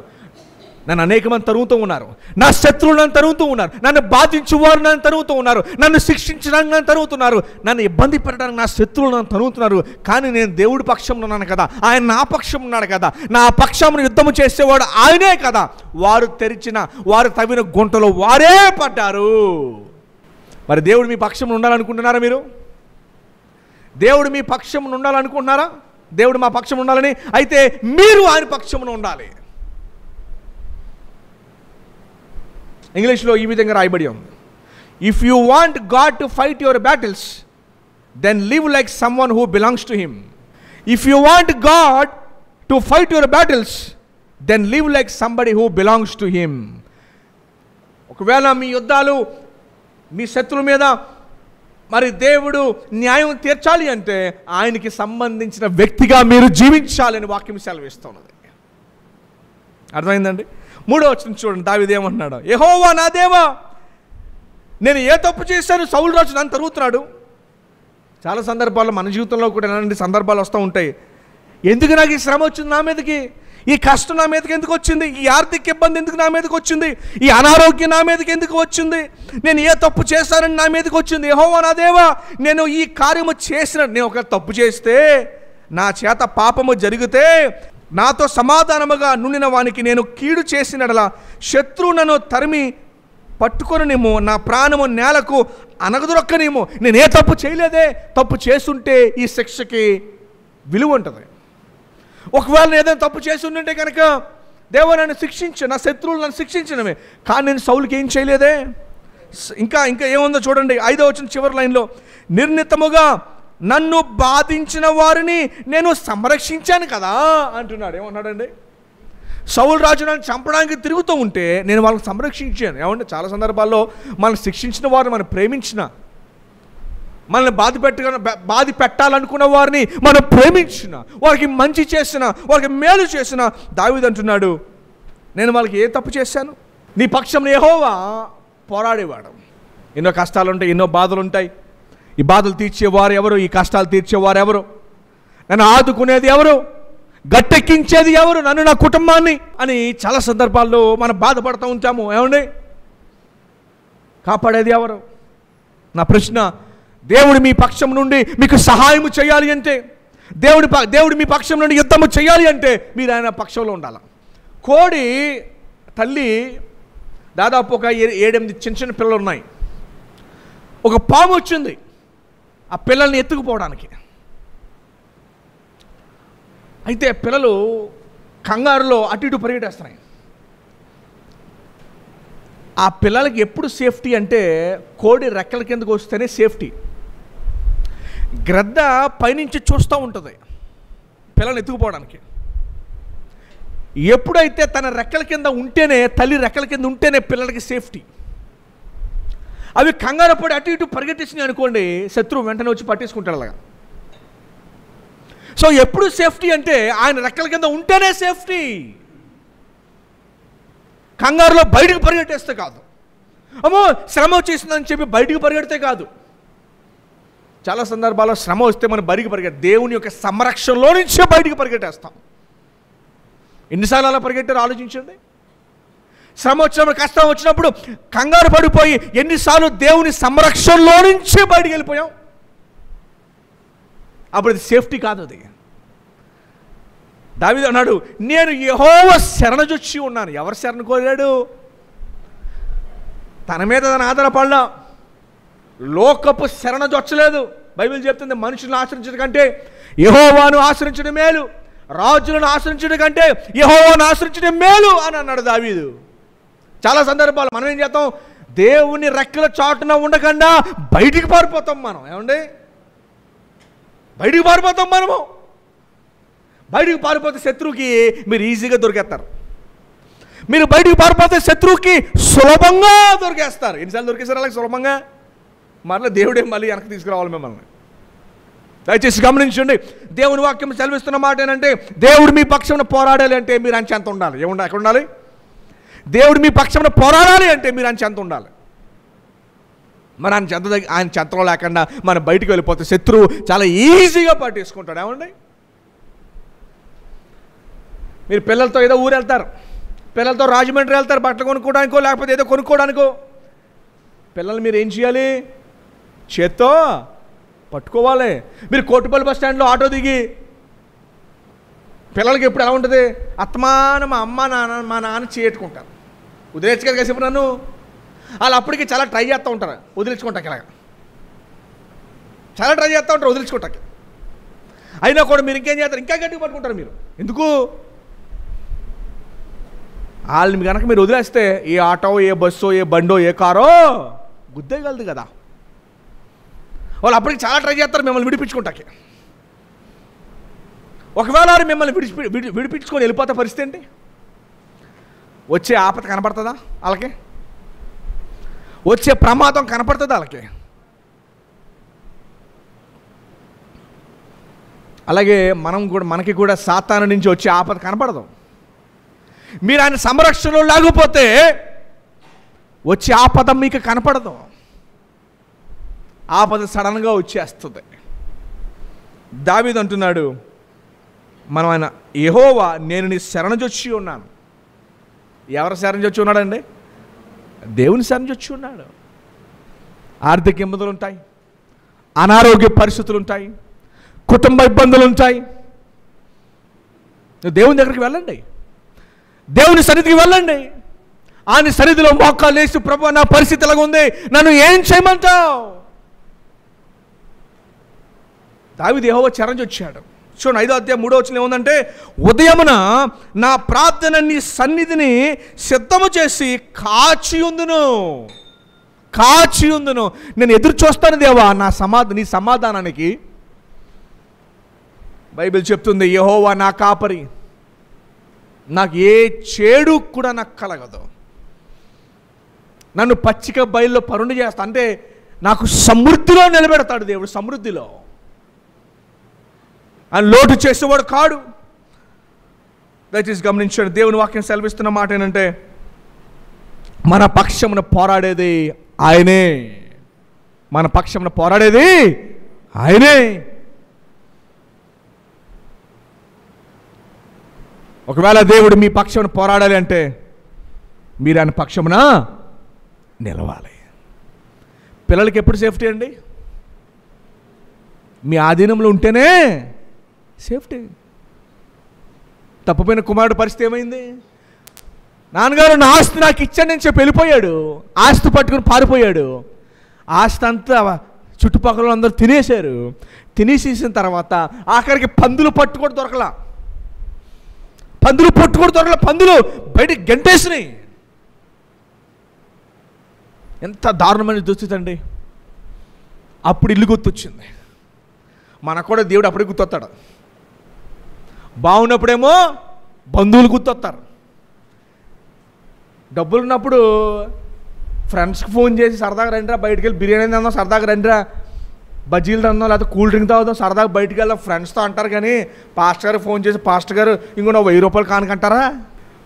నన్ను అనేక మంది తరుగుతూ ఉన్నారు, నా శత్రువులు నన్ను తరుగుతూ ఉన్నారు, నన్ను బాధించువారు నన్ను తరుగుతూ ఉన్నారు, నన్ను శిక్షించడానికి నన్ను తరుగుతున్నారు, నన్ను ఇబ్బంది పెట్టడానికి నా శత్రువులు నన్ను తరుగుతున్నారు, కానీ నేను దేవుడి పక్షంలో ఉన్నాను కదా, ఆయన నా పక్షం ఉన్నాడు కదా, నా పక్షమును యుద్ధము చేసేవాడు ఆయనే కదా. వారు తవ్విన గుంటలో వారే పడ్డారు. మరి దేవుడు మీ పక్షంలో ఉండాలనుకుంటున్నారా? మీరు దేవుడు మీ పక్షంలో ఉండాలనుకుంటున్నారా? దేవుడు మా పక్షం ఉండాలని అయితే మీరు ఆయన పక్షమున ఉండాలి. ఇంగ్లీష్లో ఈ విధంగా రాయబడి ఉంది, if you want God to fight your battles then live like someone who belongs to him. If you want God to fight your battles then live like somebody who belongs to him. ఒకవేళ మీ యుద్ధాలు మీ శత్రువుల మీద మరి దేవుడు న్యాయం తీర్చాలి అంటే ఆయనకి సంబంధించిన వ్యక్తిగా మీరు జీవించాలని వాక్యం సెలవిస్తున్నది. అర్థమైందండి? 3వ వచనం చూడండి, దావీదు ఏమంటున్నాడు? యెహోవా నా దేవా, నేను ఏ తప్పు చేశాను? సౌలు రాజు నన్ను తరుగుతున్నాడు. చాలా సందర్భాల్లో మన జీవితంలో కూడా ఇలాంటి సందర్భాలు వస్తూ ఉంటాయి. ఎందుకు నాకు ఈ శ్రమ వచ్చింది నా మీదకి? ఈ కష్టం నా మీదకి ఎందుకు వచ్చింది? ఈ ఆర్థిక ఇబ్బంది ఎందుకు నా మీదకి వచ్చింది? ఈ అనారోగ్యం నా మీదకి ఎందుకు వచ్చింది? నేను ఏ తప్పు చేశానని నా మీదకి వచ్చింది? యెహోవా నా దేవా, నేను ఈ కార్యము నేను ఒక తప్పు చేస్తే, నా చేత పాపము జరిగితే, నాతో సమాధానముగా నుండిన వానికి నేను కీడు చేసినడలా శత్రువు నన్ను తరిమి పట్టుకొనేమో, నా ప్రాణము నేలకు అనగదొరక్కనేమో. నేను ఏ తప్పు చేయలేదే. తప్పు చేస్తుంటే ఈ శిక్షకి విలువ ఉంటుంది. ఒకవేళ నేను ఏదైనా తప్పు చేసి ఉంటే కనుక దేవుడు నన్ను శిక్షించు, నా శత్రువులు నన్ను శిక్షించినవే. కానీ నేను సౌలుకి ఏం చేయలేదే. ఇంకా ఏముందో చూడండి, 5వ వచనం చివరి లైన్లో, నిర్ణీతముగా నన్ను బాధించిన వారిని నేను సంరక్షించాను కదా అంటున్నాడు. ఏమన్నాడండి? సౌలు రాజు నన్ను చంపడానికి తిరుగుతూ ఉంటే నేను వాళ్ళని సంరక్షించాను. ఏమంటే చాలా సందర్భాల్లో మనం శిక్షించిన వారిని మనం ప్రేమించిన, మనల్ని బాధ పెట్టాలనుకున్న వారిని మనం ప్రేమించిన, వారికి మంచి చేసిన, వారికి మేలు చేసిన దావీదు అంటున్నాడు, నేను వాళ్ళకి ఏ తప్పు చేశాను? నీ పక్షంలో యెహోవా పోరాడేవాడు. ఎన్నో కష్టాలు ఉంటాయి, ఎన్నో బాధలు ఉంటాయి. ఈ బాధలు తీర్చేవారు ఎవరు? ఈ కష్టాలు తీర్చేవారు ఎవరు? నన్ను ఆదుకునేది ఎవరు? గట్టెక్కించేది ఎవరు? నన్ను, నా కుటుంబాన్ని అని చాలా సందర్భాల్లో మనం బాధపడుతూ ఉంటాము. ఏమండి? కాపాడేది ఎవరు? నా ప్రశ్న, దేవుడు మీ పక్షం నుండి మీకు సహాయం చేయాలి అంటే, దేవుడు మీ పక్షం నుండి యుద్ధము చేయాలి అంటే మీరు ఆయన పక్షంలో ఉండాలి. కోడి తల్లి దాదాపు ఒక 7-8 చిన్న చిన్న పిల్లలు ఉన్నాయి. ఒక పాము వచ్చింది ఆ పిల్లల్ని ఎత్తుకుపోవడానికి. అయితే పిల్లలు కంగారులో అటు ఇటు పరిగెట్టేస్తున్నాయి. ఆ పిల్లలకి ఎప్పుడు సేఫ్టీ అంటే కోడి రెక్కల కిందకు వస్తేనే సేఫ్టీ. గ్రద్ద పైనుంచి చూస్తూ ఉంటుంది పిల్లల్ని ఎత్తుకుపోవడానికి. ఎప్పుడైతే తన రెక్కల కింద ఉంటేనే, తల్లి రెక్కల కింద ఉంటేనే పిల్లలకి సేఫ్టీ. అవి కంగారు పడి అటు ఇటు పరిగెట్టేసినాయి అనుకోండి, శత్రువు వెంటనే వచ్చి పట్టేసుకుంటాడు అలాగా. సో ఎప్పుడు సేఫ్టీ అంటే ఆయన రెక్కల కింద ఉంటేనే సేఫ్టీ. కంగారులో బయటకు పరిగెట్టేస్తే కాదు, అమ్మో శ్రమ వచ్చేసిందని చెప్పి బయటకు పరిగెడితే కాదు. చాలా సందర్భాల్లో శ్రమ వస్తే మనం బయటికి దేవుని యొక్క సంరక్షణలో నుంచే బయటికి పరిగెట్టేస్తాం. ఎన్నిసార్లు అలా పరిగెట్టారో ఆలోచించండి. శ్రమ వచ్చినప్పుడు, కష్టం వచ్చినప్పుడు కంగారు పడిపోయి ఎన్నిసార్లు దేవుని సంరక్షణలో నుంచే బయటికి వెళ్ళిపోయాం. అప్పుడు అది సేఫ్టీ కాదు. అది దావీదు అన్నాడు, నేను యెహోవా శరణజొచ్చి ఉన్నాను. ఎవరు శరణ కోరాడు? తన మీద తన ఆధారపడలా, లోకపు శరణజొచ్చలేదు. బైబిల్ చెప్తుంది, మనుషులను ఆశ్రయించడం కంటే యెహోవాను ఆశ్రయించడం మేలు, రాజులను ఆశ్రయించడం కంటే యెహోవాను ఆశ్రయించడం మేలు అని అన్నాడు దావీదు. చాలా సందర్భాలు మనం ఏం చేస్తాం? దేవుని రెక్కల చాటున ఉండకుండా బయటికి పారిపోతాం మనం. ఏమండి? బయటికి పారిపోతాం మనము. బయటికి పారిపోతే శత్రువుకి మీరు ఈజీగా దొరికేస్తారు. మీరు బయటికి పారిపోతే శత్రువుకి సులభంగా దొరికేస్తారు. ఎన్నిసార్లు దొరికేస్తారు అలాగే సులభంగా? మరలా దేవుడే మళ్ళీ వెనక్కి తీసుకురావాలి మిమ్మల్ని. దయచేసి గమనించండి, దేవుని వాక్యం సెలవిస్తున్న మాట ఏంటంటే, దేవుడు మీ పక్షంలో పోరాడాలి అంటే మీరు ఆయన చెంత ఉండాలి. ఎక్కడ ఉండాలి? దేవుడు మీ పక్షంలో పోరాడాలి అంటే మీరు ఆయన చెంత ఉండాలి. మరి ఆయన చెంతలో లేకుండా మనం బయటికి వెళ్ళిపోతే శత్రువు చాలా ఈజీగా పట్టేసుకుంటాడు. ఏమండి? మీరు పిల్లలతో ఏదో ఊరు వెళ్తారు, పిల్లలతో రాజమండ్రి వెళ్తారు బట్టలు కొనుక్కోవడానికో లేకపోతే ఏదో కొనుక్కోవడానికో. పిల్లలు మీరు ఏం చేయాలి? చేత్తో పట్టుకోవాలి. మీరు కోటిపల్లి బస్ స్టాండ్లో ఆటో దిగి పిల్లలకి ఎప్పుడు ఎలా ఉంటుంది? అత్తమాన మా అమ్మ నాన్న మా నాన్న చేయట్టుకుంటారు. వదిలేచుకోరు కదా ఇప్పుడు నన్ను. వాళ్ళు అప్పటికి చాలా ట్రై చేస్తూ ఉంటారు వదిలించుకుంటాకి. ఇలాగా చాలా ట్రై చేస్తూ ఉంటారు వదిలించుకుంటాకి. అయినా కూడా మీరు ఇంకేం చేస్తారు? ఇంకా గట్టిగా పట్టుకుంటారు మీరు. ఎందుకు? వాళ్ళని కనుక మీరు వదిలేస్తే ఏ ఆటో, ఏ బస్సో, ఏ బండో, ఏ కారో గుద్దేయగలదు కదా. వాళ్ళు అప్పటికి చాలా ట్రై చేస్తారు మిమ్మల్ని విడిపించుకుంటాకి. ఒకవేళ మిమ్మల్ని విడిపించుకొని వెళ్ళిపోతే పరిస్థితి ఏంటి? వచ్చే ఆపద కనపడుతుందా వాళ్ళకి? వచ్చే ప్రమాదం కనపడుతుందా వాళ్ళకి? అలాగే మనకి కూడా సాతాను నుంచి వచ్చే ఆపద కనపడదు. మీరు ఆయన సంరక్షణలో లేకపోతే వచ్చే ఆపద మీకు కనపడదు. ఆపద సడన్గా వచ్చేస్తుంది. దావీదు అంటున్నాడు, మనం ఆయన యెహోవా నేను నీ శరణుజొచ్చి ఉన్నాను. ఎవరు శరణుజొచ్చి ఉన్నాడండి? దేవుని శరణుజొచ్చి ఉన్నాడు. ఆర్థిక ఇబ్బందులు ఉంటాయి, అనారోగ్య పరిస్థితులు ఉంటాయి, కుటుంబ ఇబ్బందులు ఉంటాయి. దేవుని దగ్గరికి వెళ్ళండి, దేవుని సన్నిధికి వెళ్ళండి. ఆయన సన్నిధిలో మోకాలు వేసి, ప్రభువా నా పరిస్థితి ఎలాగ ఉంది, నన్ను ఏం చేయమంటావు? దావీదు యెహోవా శరణుజొచ్చాడు. చూడండి 5వ అధ్యాయం 3వ వచనం ఏముందంటే, ఉదయమున నా ప్రార్థన నీ సన్నిధిని సిద్ధము చేసి కాచి ఉందును. నేను ఎదురు చూస్తాను దేవా నీ సమాధానానికి. బైబిల్ చెప్తుంది, యెహోవా నా కాపరి, నాకు ఏ చేడు కూడా నాకు కలగదు. నన్ను పచ్చిక బయల్లో పరుండి చేస్తా, అంటే నాకు సమృద్ధిలో నిలబెడతాడు దేవుడు. సమృద్ధిలో ఆయన లోటు చేసేవాడు కాడు. దయచేసి గమనించండి, దేవుని వాక్యం సెలవిస్తున్న మాట ఏంటంటే, మన పక్షమున పోరాడేది ఆయనే. మన పక్షమున పోరాడేది ఆయనే. ఒకవేళ దేవుడు మీ పక్షమున పోరాడాలి అంటే మీరు ఆయన పక్షమున నిలవాలి. పిల్లలకి ఎప్పుడు సేఫ్టీ అండి? మీ ఆధీనంలో ఉంటేనే సేఫ్టీ. తప్పిపోయిన కుమారుడు పరిస్థితి ఏమైంది? నాన్నగారు నా ఆస్తి నాకు ఇచ్చాను అని చెప్పి వెళ్ళిపోయాడు. ఆస్తి పట్టుకుని పారిపోయాడు. ఆస్తి అంతా చుట్టుపక్కల అందరూ తినేశారు. తినేసేసిన తర్వాత ఆఖరికి పందులు పట్టు కూడా దొరకలా. పందులు బయటికి గంటేసినాయి. ఎంత దారుణమైన దుస్థితి అండి. అప్పుడు ఇల్లు గుర్తొచ్చింది. మనకు కూడా దేవుడు అప్పుడే గుర్తొస్తాడు. బాగున్నప్పుడేమో బంధువులు గుర్తొస్తారు. డబ్బులు ఉన్నప్పుడు ఫ్రెండ్స్కి ఫోన్ చేసి సరదాగా రండిరా, బయటికి వెళ్ళి బిర్యానీ తిందాం, సరదాగా రండిరా, బజ్జీలు తిందాం, లేకపోతే కూల్ డ్రింక్ తాగుదాం, సరదాగా బయటికి వెళ్దాం ఫ్రెండ్స్తో అంటారు. కానీ పాస్టర్ గారు ఫోన్ చేసి, పాస్టర్ గారు ఇంకో 1000 రూపాయలు కానుకంటారా?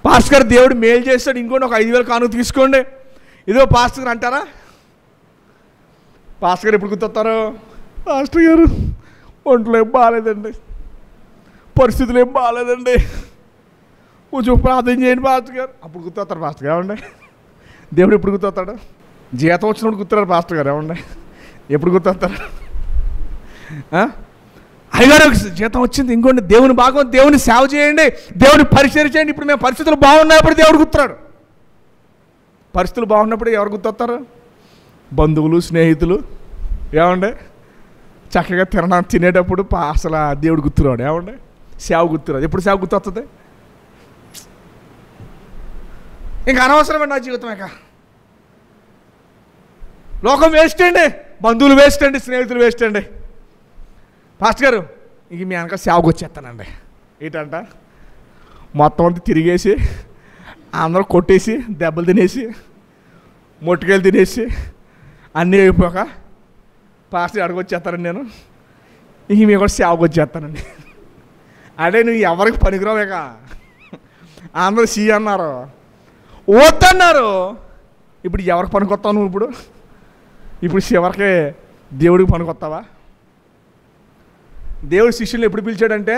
పాస్టర్ గారు దేవుడు మేలు చేస్తాడు, ఇంకో 5000 కానుక తీసుకోండి, ఇదో పాస్టర్ గారు అంటారా? పాస్టర్ గారు ఎప్పుడు గుర్తొస్తారు? పాస్టర్ గారు ఒంట్లో ఏం బాగాలేదండి, పరిస్థితులు ఏం బాగాలేదండి, కొంచెం ప్రార్థన చేయండి పాస్టర్ గారు. అప్పుడు గుర్తొస్తారు పాస్టర్ గారు. ఏమండి దేవుడు ఎప్పుడు గుర్తొస్తాడు? జీతం వచ్చినప్పుడు గుర్తున్నారు పాస్టర్ గారు. ఏమండి ఎప్పుడు గుర్తొస్తారు? అయ్యగారు జీతం వచ్చింది, ఇంకోండి దేవుని భాగం, దేవుని సేవ చేయండి, దేవుని పరిచయం చేయండి. ఇప్పుడు మేము పరిస్థితులు బాగున్నప్పుడు దేవుడు గుర్తున్నాడు. పరిస్థితులు బాగున్నప్పుడు ఎవరు గుర్తొస్తారు? బంధువులు, స్నేహితులు. ఏమండి చక్కగా తినేటప్పుడు అసలు దేవుడు గుర్తురాడు. ఏమండి సేవ గుర్తురాదు. ఎప్పుడు సేవ గుర్తొస్తుంది? ఇంకా అనవసరమైన నా జీవితం. ఇక లోకం వేస్ట్ అండి, బంధువులు వేస్ట్ అండి, స్నేహితులు వేస్ట్ అండి. పాస్టర్ గారు ఇంక మీ వెనక సేవకు వచ్చేస్తానండి. ఏంటంట మొత్తం అంతా తిరిగేసి అందరూ కొట్టేసి దెబ్బలు తినేసి మొట్టుకాయలు తినేసి అన్నీ అయిపోయాక పాస్టర్ అడగొచ్చేస్తానండి నేను. ఇంక మీ కూడా సేవకు వచ్చేస్తానండి. అదే నువ్వు ఎవరికి పనికిరావు. ఇక అందరూ సి అన్నారు, వద్దన్నారు. ఇప్పుడు ఎవరికి పనికొస్తావు నువ్వు? ఇప్పుడు చివరికి దేవుడికి పనికొస్తావా? దేవుడు శిష్యులు ఎప్పుడు పిలిచాడంటే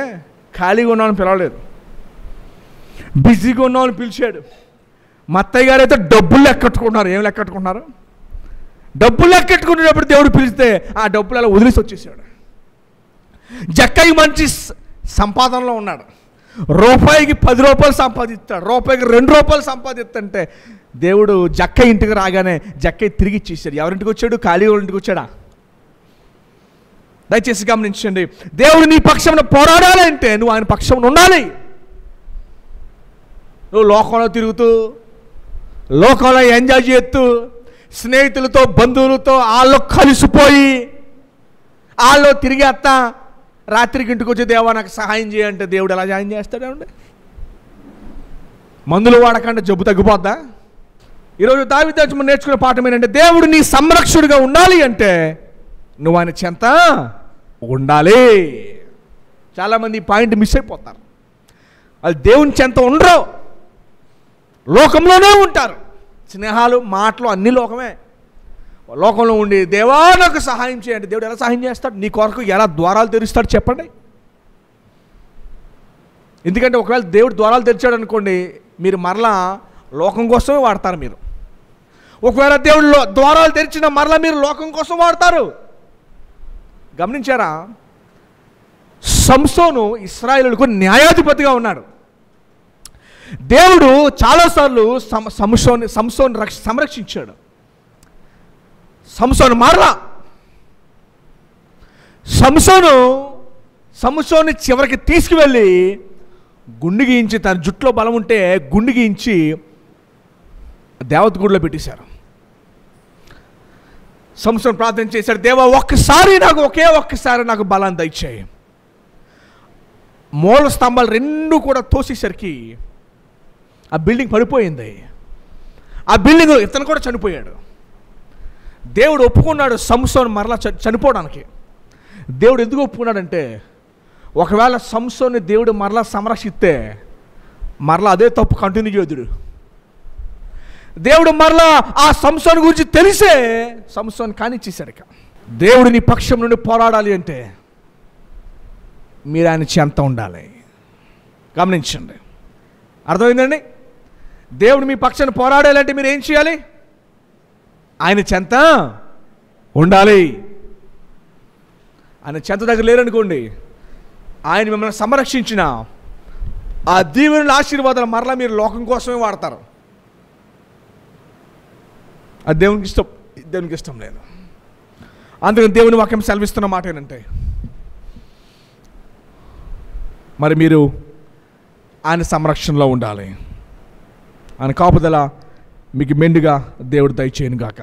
ఖాళీగా ఉన్నామని పిలవలేదు, బిజీగా ఉన్నామని పిలిచాడు. మత్తయ్య గారు అయితే డబ్బులు లెక్కట్టుకుంటున్నారు. ఏం లెక్కట్టుకుంటున్నారు? డబ్బులు లెక్కట్టుకునేటప్పుడు దేవుడు పిలిస్తే ఆ డబ్బులు అలా వదిలేసి వచ్చేసాడు. జక్కయ్య మంచి సంపాదనలో ఉన్నాడు. రూపాయికి 10 రూపాయలు సంపాదిస్తాడు, రూపాయికి 2 రూపాయలు సంపాదిస్తుంటే దేవుడు జక్కయ్య ఇంటికి రాగానే జక్కయ్య తిరిగి ఇచ్చేసాడు. ఎవరింటికి వచ్చాడు? ఖాళీగా ఇంటికి వచ్చాడా? దయచేసి గమనించండి, దేవుడు నీ పక్షంలో పోరాడాలంటే నువ్వు ఆయన పక్షంలో ఉండాలి. నువ్వు లోకంలో తిరుగుతూ, లోకంలో ఎంజాయ్ చేస్తూ, స్నేహితులతో, బంధువులతో వాళ్ళు కలిసిపోయి వాళ్ళు తిరిగేస్తా రాత్రికి ఇంటికి వచ్చి దేవా నాకు సహాయం చేయంటే దేవుడు ఎలా సహాయం చేస్తాడేమండి? మందులు వాడకంటే జబ్బు తగ్గిపోద్దా? ఈరోజు దావీదు మనం నేర్చుకునే పాఠం ఏంటంటే, దేవుడు నీ సంరక్షకుడిగా ఉండాలి అంటే నువ్వు ఆయన చెంత ఉండాలి. చాలామంది ఈ పాయింట్ మిస్ అయిపోతారు. వాళ్ళు దేవుని చెంత ఉండరు. లోకంలోనే ఉంటారు. స్నేహాలు, మాటలు అన్ని లోకమే. లోకంలో ఉండి దేవా నాకు సహాయం చేయండి. దేవుడు ఎలా సహాయం చేస్తాడు? నీ కొరకు ఎలా ద్వారాలు తెరుస్తాడు చెప్పండి. ఎందుకంటే ఒకవేళ దేవుడు ద్వారాలు తెరిచాడు అనుకోండి, మీరు మరలా లోకం కోసమే వాడతారు. మీరు ఒకవేళ దేవుడు ద్వారాలు తెరిచిన మరలా మీరు లోకం కోసం వాడతారు. గమనించారా? సంసోను ఇశ్రాయేలులకు న్యాయాధిపతిగా ఉన్నాడు. దేవుడు చాలాసార్లు సంసోను సంరక్షించాడు. సంసోను మారలా. సంసోను చివరికి తీసుకువెళ్ళి గుండు గీయించి, తన జుట్టులో బలం ఉంటే గుండు గీయించి దేవత గుడిలో పెట్టేశారు. సంసోను ప్రార్థన చేశాడు, దేవా ఒకే ఒక్కసారి నాకు బలాన్ని దయచేయి. మూల స్తంభాలు రెండు కూడా తోసేసరికి ఆ బిల్డింగ్ పడిపోయింది. ఆ బిల్డింగ్ ఇతను కూడా చనిపోయాడు. దేవుడు ఒప్పుకున్నాడు సంసోను మరలా చనిపోవడానికి. దేవుడు ఎందుకు ఒప్పుకున్నాడంటే, ఒకవేళ సంసోన్ని దేవుడు మరలా సంరక్షిస్తే మరలా అదే తప్పు కంటిన్యూ చేదుడు. దేవుడు మరలా ఆ సంసోను గురించి తెలిసే సంసోను కానిచ్చేశాడు. ఇక దేవుడు నీ పక్షం నుండి పోరాడాలి అంటే మీరు ఆయన చెంత ఉండాలి. గమనించండి, అర్థమైందండి? దేవుడు మీ పక్షాన్ని పోరాడాలంటే మీరు ఏం చేయాలి? ఆయన చెంత ఉండాలి. ఆయన చెంత దగ్గర లేరనుకోండి, ఆయన మిమ్మల్ని సంరక్షించిన ఆ దీవెనల ఆశీర్వాదాలు మరలా మీరు లోకం కోసమే వాడతారు. అది దేవునికి ఇష్టం లేదు. అందుకని దేవుని వాక్యం సెలవిస్తున్న మాట ఏంటంటే, మరి మీరు ఆయన సంరక్షణలో ఉండాలి. ఆయన కాపుదల మీకు మెండుగా దేవుడు దయచేయను గాక.